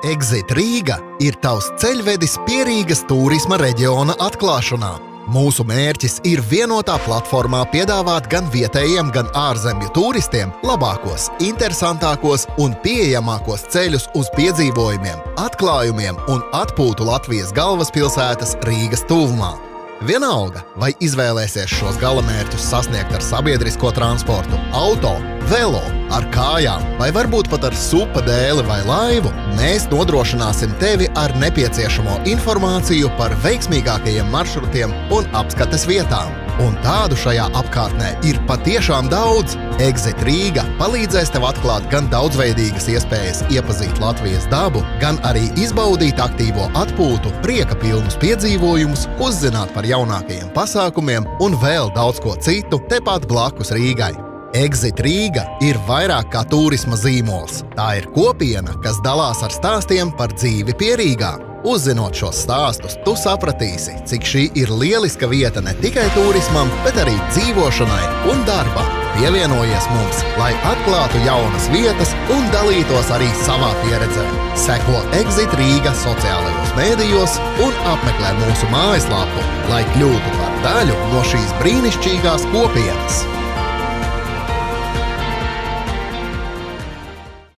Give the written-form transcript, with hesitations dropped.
Exit Rīga ir tavs ceļvedis pie Rīgas turisma reģiona atklāšanā. Mūsu mērķis ir vienotā platformā piedāvāt gan vietējiem, gan ārzemju turistiem labākos, interesantākos un pieejamākos ceļus uz piedzīvojumiem, atklājumiem un atpūtu Latvijas galvaspilsētas Rīgas tuvumā. Vienalga, vai izvēlēsies šos galamērķus sasniegt ar sabiedrisko transportu, auto, velo, ar kājām vai varbūt pat ar supa dēli vai laivu, mēs nodrošināsim tevi ar nepieciešamo informāciju par veiksmīgākajiem maršrutiem un apskates vietām. Un tādu šajā apkārtnē ir patiešām daudz. Exit Rīga palīdzēs tev atklāt gan daudzveidīgas iespējas iepazīt Latvijas dabu, gan arī izbaudīt aktīvo atpūtu, prieka pilnus piedzīvojumus, uzzināt par jaunākajiem pasākumiem un vēl daudz ko citu tepat blakus Rīgai. Exit Rīga ir vairāk kā turisma zīmols. Tā ir kopiena, kas dalās ar stāstiem par dzīvi pie Rīgā. Uzzinot šos stāstus, tu sapratīsi, cik šī ir lieliska vieta ne tikai turismam, bet arī dzīvošanai un darbam. Pievienojies mums, lai atklātu jaunas vietas un dalītos arī savā pieredzē. Seko Exit Rīga sociālajos mēdījos un apmeklē mūsu mājaslapu, lai kļūtu par daļu no šīs brīnišķīgās kopienas.